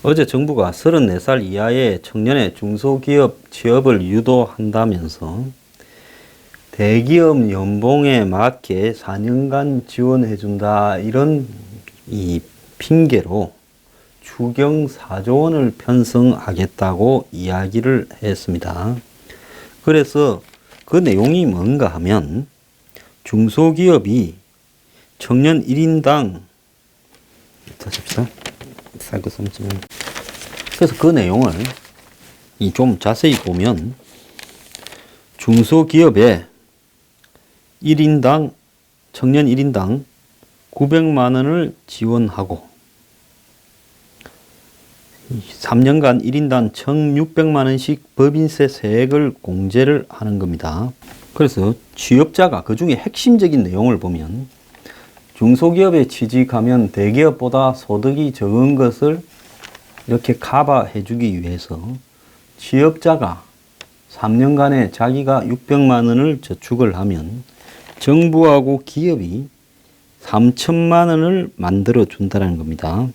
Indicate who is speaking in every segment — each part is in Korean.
Speaker 1: 어제 정부가 34살 이하의 청년의 중소기업 취업을 유도한다면서 대기업 연봉에 맞게 4년간 지원해준다 이런 이 핑계로 추경 4조 원을 편성하겠다고 이야기를 했습니다. 그래서 그 내용이 뭔가 하면 중소기업이 청년 1인당 다시 봅시다. 그래서 그 내용을 좀 자세히 보면 중소기업에 1인당 청년 1인당 900만 원을 지원하고 3년간 1인당 1,600만 원씩 법인세 세액을 공제를 하는 겁니다. 그래서 취업자가 그 중에 핵심적인 내용을 보면 중소기업에 취직하면 대기업보다 소득이 적은 것을 이렇게 커버해 주기 위해서 취업자가 3년간에 자기가 600만 원을 저축을 하면 정부하고 기업이 3천만 원을 만들어 준다는 겁니다.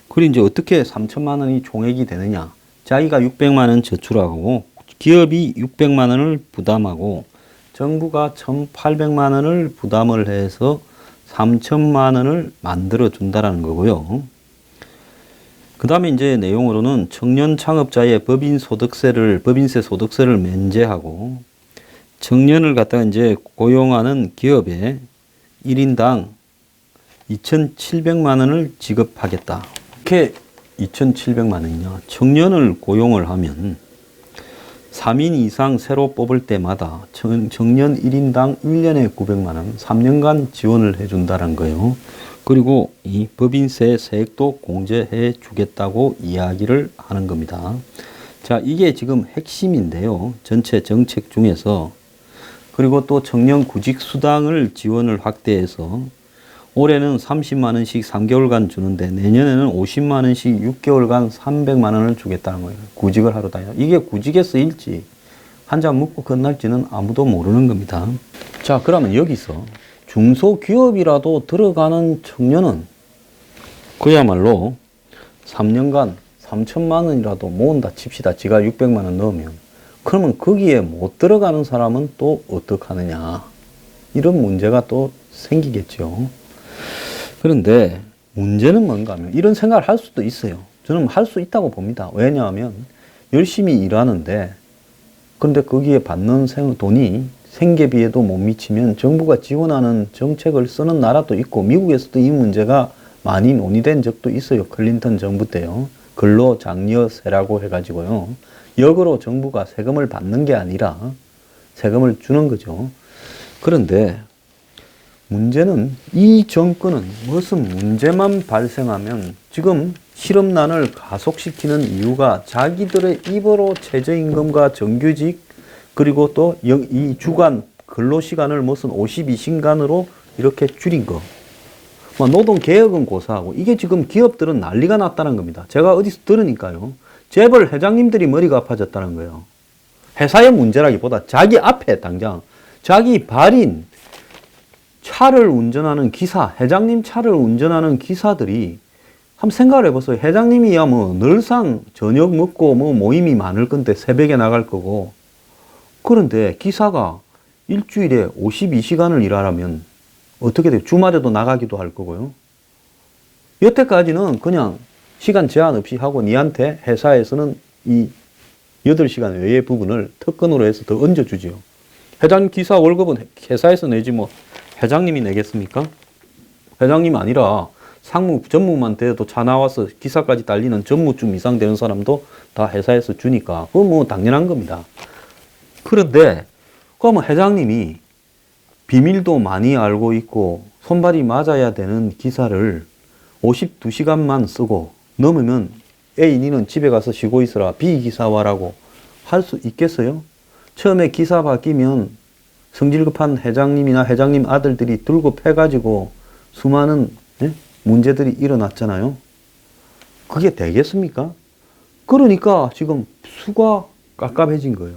Speaker 1: 그리고 이제 어떻게 3천만 원이 총액이 되느냐? 자기가 600만 원 저축하고 기업이 600만 원을 부담하고 정부가 1,800만 원을 부담을 해서 3천만 원을 만들어 준다는 거고요. 그 다음에 이제 내용으로는 청년 창업자의 법인세 소득세를 면제하고 청년을 갖다가 이제 고용하는 기업에 1인당 2,700만 원을 지급하겠다. 이렇게 2,700만 원이냐? 청년을 고용을 하면 3인 이상 새로 뽑을 때마다 청년 1인당 1년에 900만 원, 3년간 지원을 해준다는 거예요. 그리고 이 법인세 세액도 공제해 주겠다고 이야기를 하는 겁니다. 자, 이게 지금 핵심인데요. 전체 정책 중에서. 그리고 또 청년 구직 수당을 지원을 확대해서 올해는 30만 원씩 3개월간 주는데 내년에는 50만 원씩 6개월간 300만 원을 주겠다는 거예요. 구직을 하러 다녀. 이게 구직에 쓰일지 한 잔 먹고 끝날지는 아무도 모르는 겁니다. 자, 그러면 여기서 중소기업이라도 들어가는 청년은 그야말로 3년간 3천만 원이라도 모은다 칩시다. 지가 600만 원 넣으면. 그러면 거기에 못 들어가는 사람은 또 어떡하느냐. 이런 문제가 또 생기겠죠. 그런데 문제는 뭔가 하면 이런 생각을 할 수도 있어요. 저는 할 수 있다고 봅니다. 왜냐하면 열심히 일하는데 그런데 거기에 받는 돈이 생계비에도 못 미치면 정부가 지원하는 정책을 쓰는 나라도 있고 미국에서도 이 문제가 많이 논의된 적도 있어요. 클린턴 정부 때요. 근로장려세라고 해가지고요. 역으로 정부가 세금을 받는 게 아니라 세금을 주는 거죠. 그런데 문제는 이 정권은 무슨 문제만 발생하면 지금 실업난을 가속시키는 이유가 자기들의 입으로 최저임금과 정규직 그리고 또 이 주간 근로시간을 무슨 52시간으로 이렇게 줄인 거. 노동개혁은 고사하고 이게 지금 기업들은 난리가 났다는 겁니다. 제가 어디서 들으니까요. 재벌 회장님들이 머리가 아파졌다는 거예요. 회사의 문제라기보다 자기 앞에 당장 자기 발인 차를 운전하는 기사, 회장님 차를 운전하는 기사들이 한번 생각을 해보세요. 회장님이야 늘상 저녁 먹고 모임이 많을 건데 새벽에 나갈 거고 그런데 기사가 일주일에 52시간을 일하라면 어떻게 돼요? 주말에도 나가기도 할 거고요. 여태까지는 그냥 시간 제한 없이 하고 니한테 회사에서는 이 8시간 외의 부분을 특권으로 해서 더 얹어주지요. 회장 기사 월급은 회사에서 내지 회장님이 내겠습니까? 회장님 아니라 상무, 전무만 돼도 차 나와서 기사까지 달리는 전무쯤 이상 되는 사람도 다 회사에서 주니까 그건 당연한 겁니다. 그런데 그러면 회장님이 비밀도 많이 알고 있고 손발이 맞아야 되는 기사를 52시간만 쓰고 넘으면 A, 니는 집에 가서 쉬고 있으라 B 기사 와라고 할 수 있겠어요? 처음에 기사 바뀌면 성질급한 회장님이나 회장님 아들들이 들고 패가지고 수많은 문제들이 일어났잖아요. 그게 되겠습니까? 그러니까 지금 수가 깝깝해진 거예요.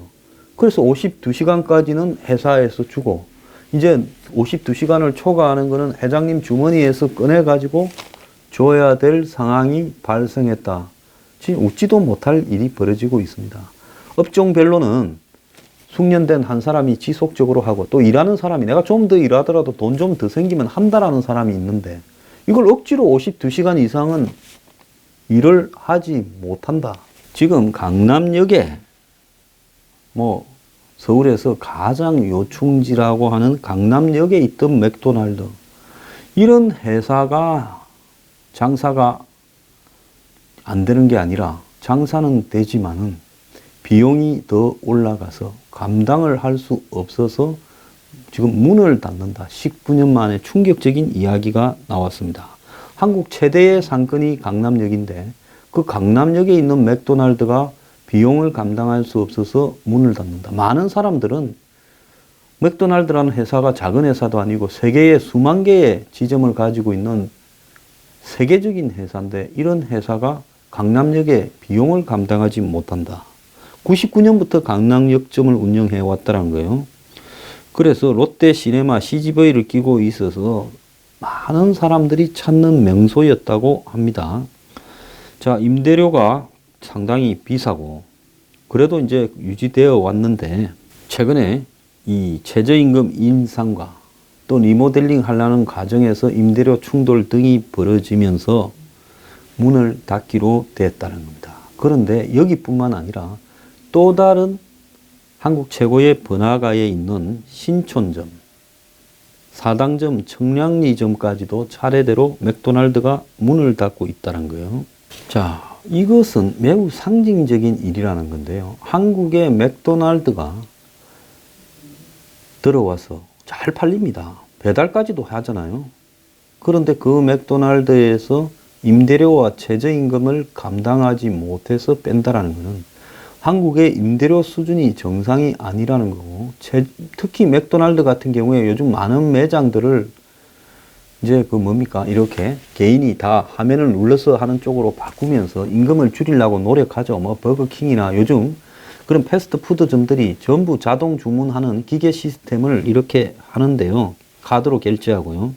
Speaker 1: 그래서 52시간까지는 회사에서 주고 이제 52시간을 초과하는 거는 회장님 주머니에서 꺼내가지고 줘야 될 상황이 발생했다. 지금 웃지도 못할 일이 벌어지고 있습니다. 업종별로는 숙련된 한 사람이 지속적으로 하고 또 일하는 사람이 내가 좀 더 일하더라도 돈 좀 더 생기면 한다라는 사람이 있는데 이걸 억지로 52시간 이상은 일을 하지 못한다. 지금 강남역에 뭐 서울에서 가장 요충지라고 하는 강남역에 있던 맥도날드 이런 회사가 장사가 안 되는 게 아니라 장사는 되지만은 비용이 더 올라가서 감당을 할 수 없어서 지금 문을 닫는다. 19년 만에 충격적인 이야기가 나왔습니다. 한국 최대의 상권이 강남역인데 그 강남역에 있는 맥도날드가 비용을 감당할 수 없어서 문을 닫는다. 많은 사람들은 맥도날드라는 회사가 작은 회사도 아니고 세계에 수만 개의 지점을 가지고 있는 세계적인 회사인데 이런 회사가 강남역에 비용을 감당하지 못한다. 99년부터 강남역점을 운영해 왔다는 거예요. 그래서 롯데 시네마 CGV를 끼고 있어서 많은 사람들이 찾는 명소였다고 합니다. 자, 임대료가 상당히 비싸고 그래도 이제 유지되어 왔는데 최근에 이 최저임금 인상과 또 리모델링 하려는 과정에서 임대료 충돌 등이 벌어지면서 문을 닫기로 됐다는 겁니다. 그런데 여기뿐만 아니라 또 다른 한국 최고의 번화가에 있는 신촌점, 사당점, 청량리점까지도 차례대로 맥도날드가 문을 닫고 있다는 거예요. 자, 이것은 매우 상징적인 일이라는 건데요. 한국의 맥도날드가 들어와서 잘 팔립니다. 배달까지도 하잖아요. 그런데 그 맥도날드에서 임대료와 최저임금을 감당하지 못해서 뺀다라는 것은 한국의 임대료 수준이 정상이 아니라는 거고, 특히 맥도날드 같은 경우에 요즘 많은 매장들을 이제 이렇게 개인이 다 화면을 눌러서 하는 쪽으로 바꾸면서 임금을 줄이려고 노력하죠. 뭐 버거킹이나 요즘 그런 패스트푸드점들이 전부 자동 주문하는 기계 시스템을 이렇게 하는데요. 카드로 결제하고요.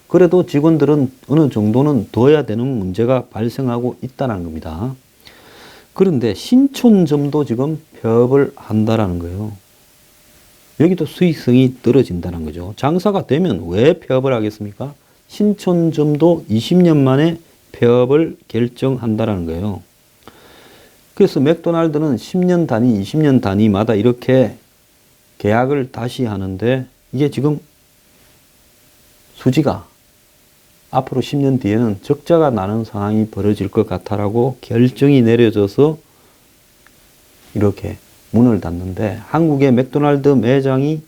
Speaker 1: 그래도 직원들은 어느 정도는 둬야 되는 문제가 발생하고 있다는 겁니다. 그런데 신촌점도 지금 폐업을 한다라는 거예요. 여기도 수익성이 떨어진다는 거죠. 장사가 되면 왜 폐업을 하겠습니까? 신촌점도 20년 만에 폐업을 결정한다라는 거예요. 그래서 맥도날드는 10년 단위, 20년 단위마다 이렇게 계약을 다시 하는데 이게 지금 수지가 앞으로 10년 뒤에는 적자가 나는 상황이 벌어질 것 같다라고 결정이 내려져서 이렇게 문을 닫는데 한국의 맥도날드 매장이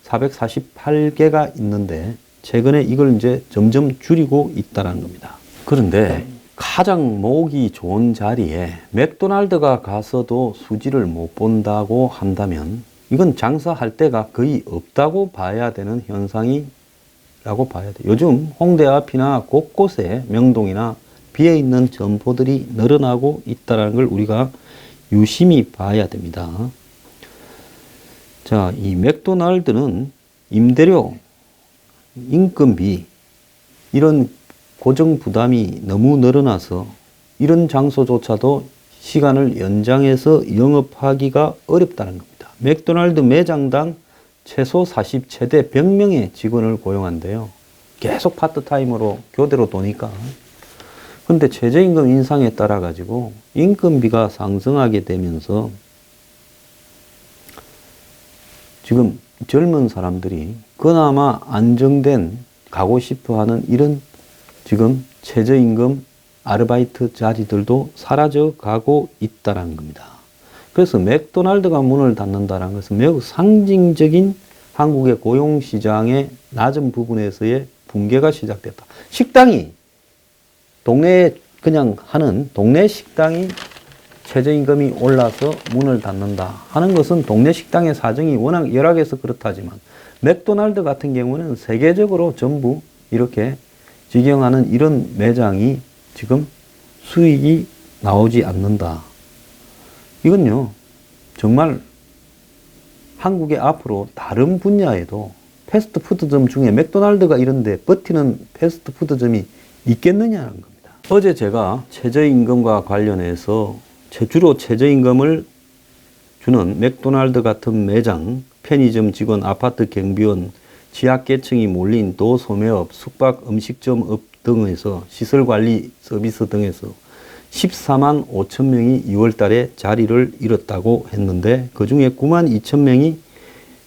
Speaker 1: 448개가 있는데 최근에 이걸 이제 점점 줄이고 있다는 겁니다. 그런데 가장 모으기 좋은 자리에 맥도날드가 가서도 수지를 못 본다고 한다면 이건 장사할 때가 거의 없다고 봐야 되는 현상이라고 봐야 돼요. 요즘 홍대 앞이나 곳곳에 명동이나 비어있는 점포들이 늘어나고 있다는 걸 우리가 유심히 봐야 됩니다. 자, 이 맥도날드는 임대료, 인건비 이런 고정 부담이 너무 늘어나서 이런 장소조차도 시간을 연장해서 영업하기가 어렵다는 겁니다. 맥도날드 매장당 최소 40, 최대 100명의 직원을 고용한대요. 계속 파트타임으로 교대로 도니까. 근데 최저임금 인상에 따라 가지고 인건비가 상승하게 되면서 지금 젊은 사람들이 그나마 안정된 가고 싶어 하는 이런 지금 최저임금 아르바이트 자리들도 사라져 가고 있다는 겁니다. 그래서 맥도날드가 문을 닫는다는 것은 매우 상징적인 한국의 고용시장의 낮은 부분에서의 붕괴가 시작됐다. 식당이 동네에 그냥 하는 동네 식당이 최저임금이 올라서 문을 닫는다 하는 것은 동네 식당의 사정이 워낙 열악해서 그렇다지만 맥도날드 같은 경우는 세계적으로 전부 이렇게 직영하는 이런 매장이 지금 수익이 나오지 않는다. 이건요, 정말 한국의 앞으로 다른 분야에도 패스트푸드점 중에 맥도날드가 이런데 버티는 패스트푸드점이 있겠느냐는 겁니다. 어제 제가 최저임금과 관련해서 주로 최저임금을 주는 맥도날드 같은 매장, 편의점 직원, 아파트 경비원, 취약계층이 몰린 도소매업, 숙박 음식점업 등에서 시설관리 서비스 등에서 14만 5천 명이 2월 달에 자리를 잃었다고 했는데 그중에 9만 2천 명이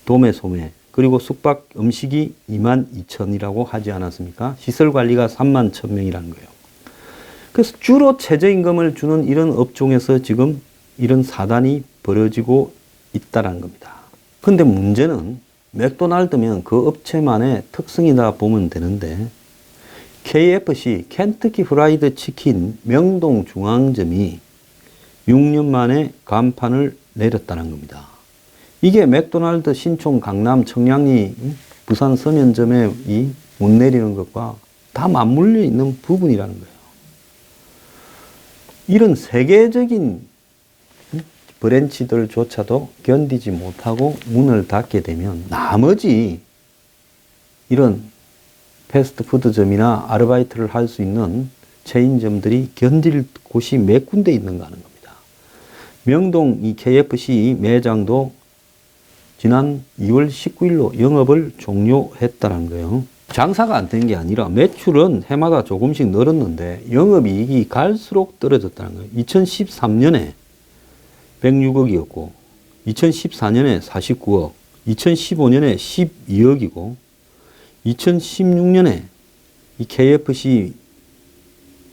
Speaker 1: 도매소매, 그리고 숙박 음식이 2만 2천이라고 하지 않았습니까? 시설관리가 3만 1천 명이라는 거예요. 그래서 주로 최저임금을 주는 이런 업종에서 지금 이런 사단이 벌어지고 있다는 겁니다. 근데 문제는 맥도날드면 그 업체만의 특성이다 보면 되는데 KFC, 켄터키 프라이드 치킨 명동 중앙점이 6년 만에 간판을 내렸다는 겁니다. 이게 맥도날드 신촌 강남 청량리 부산 서면점에 못 내리는 것과 다 맞물려 있는 부분이라는 거예요. 이런 세계적인 브랜치들조차도 견디지 못하고 문을 닫게 되면 나머지 이런 패스트푸드점이나 아르바이트를 할 수 있는 체인점들이 견딜 곳이 몇 군데 있는가 하는 겁니다. 명동 이 KFC 매장도 지난 2월 19일로 영업을 종료했다는 거예요. 장사가 안 된 게 아니라 매출은 해마다 조금씩 늘었는데 영업이익이 갈수록 떨어졌다는 거예요. 2013년에 106억이었고 2014년에 49억, 2015년에 12억이고 2016년에 이 KFC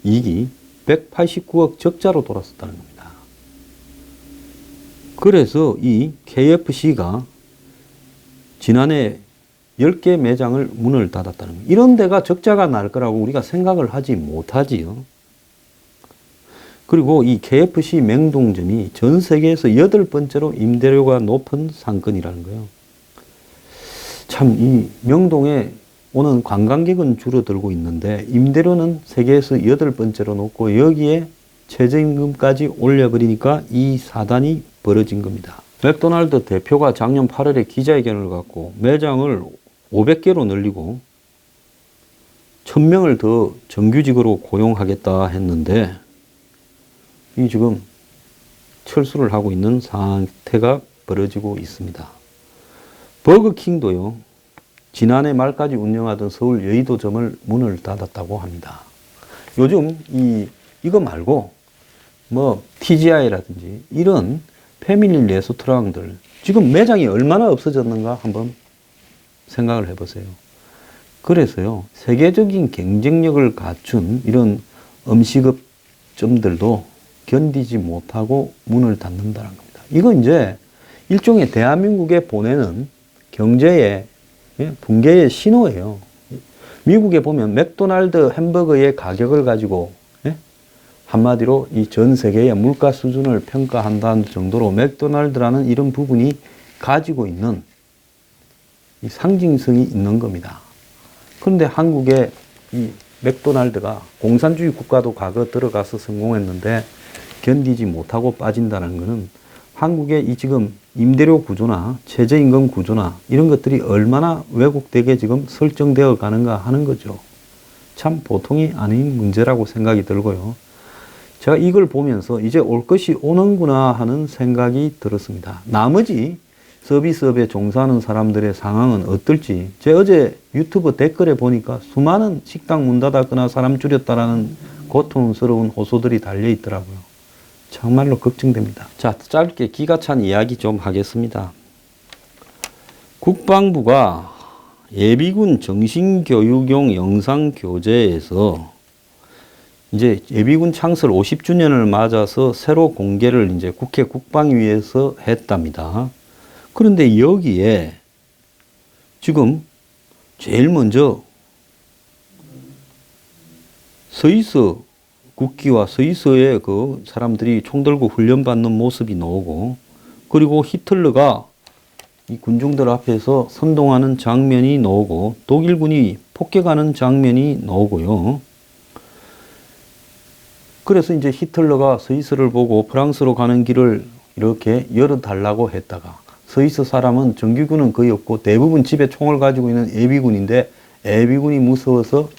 Speaker 1: 이익이 189억 적자로 돌았었다는 겁니다. 그래서 이 KFC가 지난해 10개 매장을 문을 닫았다는 거예요. 이런 데가 적자가 날 거라고 우리가 생각을 하지 못하지요. 그리고 이 KFC 명동점이 전 세계에서 8번째로 임대료가 높은 상권이라는 거예요. 참, 이 명동에 오는 관광객은 줄어들고 있는데 임대료는 세계에서 8번째로 높고 여기에 최저임금까지 올려버리니까 이 사단이 벌어진 겁니다. 맥도날드 대표가 작년 8월에 기자회견을 갖고 매장을 500개로 늘리고 1000명을 더 정규직으로 고용하겠다 했는데 이 지금 철수를 하고 있는 상태가 벌어지고 있습니다. 버거킹도요, 지난해 말까지 운영하던 서울 여의도점을 문을 닫았다고 합니다. 요즘 이거 말고 뭐 TGI라든지 이런 패밀리 레스토랑들 지금 매장이 얼마나 없어졌는가 한번 생각을 해보세요. 그래서요, 세계적인 경쟁력을 갖춘 이런 음식업점들도 견디지 못하고 문을 닫는다는 겁니다. 이건 이제 일종의 대한민국에 보내는 경제의 붕괴의 신호예요. 미국에 보면 맥도날드 햄버거의 가격을 가지고 한마디로 이 전 세계의 물가 수준을 평가한다는 정도로 맥도날드라는 이런 부분이 가지고 있는 이 상징성이 있는 겁니다. 그런데 한국의 이 맥도날드가 공산주의 국가도 과거 들어가서 성공했는데 견디지 못하고 빠진다는 것은 한국의 이 지금 임대료 구조나 최저임금 구조나 이런 것들이 얼마나 왜곡되게 지금 설정되어 가는가 하는 거죠. 참 보통이 아닌 문제라고 생각이 들고요. 제가 이걸 보면서 이제 올 것이 오는구나 하는 생각이 들었습니다. 나머지 서비스업에 종사하는 사람들의 상황은 어떨지, 제가 어제 유튜브 댓글에 보니까 수많은 식당 문 닫았거나 사람 줄였다라는 고통스러운 호소들이 달려 있더라고요. 정말로 걱정됩니다. 자, 짧게 기가 찬 이야기 좀 하겠습니다. 국방부가 예비군 정신교육용 영상교재에서 이제 예비군 창설 50주년을 맞아서 새로 공개를 이제 국회 국방위에서 했답니다. 그런데 여기에 지금 제일 먼저 서있어 국기와 서있어의 그 사람들이 총 들고 훈련받는 모습이 나오고, 그리고 히틀러가 이 군중들 앞에서 선동하는 장면이 나오고, 독일군이 폭격하는 장면이 나오고요. 그래서 이제 히틀러가 스위스를 보고 프랑스로 가는 길을 이렇게 열어달라고 했다가, 스위스 사람은 정규군은 거의 없고 대부분 집에 총을 가지고 있는 예비군인데 예비군이 무서워서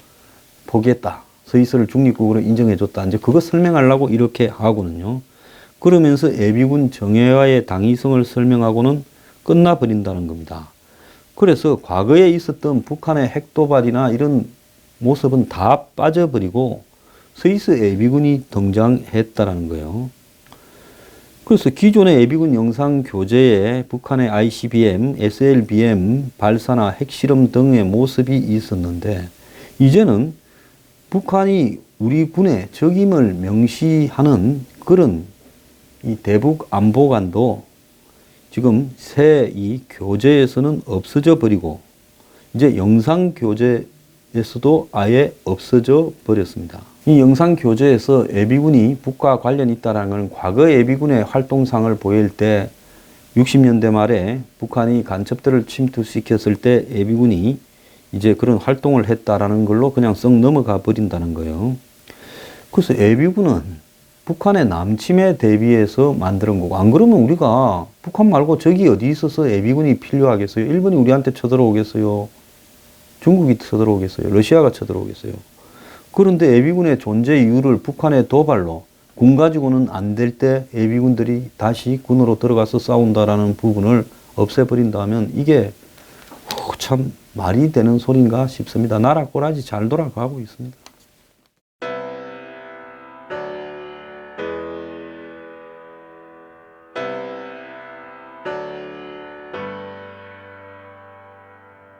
Speaker 1: 포기했다. 스위스를 중립국으로 인정해줬다. 이제 그거 설명하려고 이렇게 하고는요. 그러면서 예비군 정예화의 당위성을 설명하고는 끝나버린다는 겁니다. 그래서 과거에 있었던 북한의 핵도발이나 이런 모습은 다 빠져버리고 스위스 예비군이 등장했다라는 거예요. 그래서 기존의 예비군 영상 교재에 북한의 ICBM, SLBM 발사나 핵실험 등의 모습이 있었는데 이제는 북한이 우리 군의 적임을 명시하는 그런 이 대북 안보관도 지금 새 이 교재에서는 없어져 버리고 이제 영상 교재에서도 아예 없어져 버렸습니다. 이 영상 교재에서 예비군이 북과 관련이 있다는 건 과거 예비군의 활동상을 보일 때 60년대 말에 북한이 간첩들을 침투시켰을 때 예비군이 이제 그런 활동을 했다라는 걸로 그냥 썩 넘어가 버린다는 거예요. 그래서 예비군은 북한의 남침에 대비해서 만드는 거고, 안 그러면 우리가 북한 말고 저기 어디 있어서 예비군이 필요하겠어요? 일본이 우리한테 쳐들어오겠어요? 중국이 쳐들어오겠어요? 러시아가 쳐들어오겠어요? 그런데 예비군의 존재 이유를 북한의 도발로 군 가지고는 안 될 때 예비군들이 다시 군으로 들어가서 싸운다라는 부분을 없애버린다면 이게 참 말이 되는 소린가 싶습니다. 나라 꼬라지 잘 돌아가고 있습니다.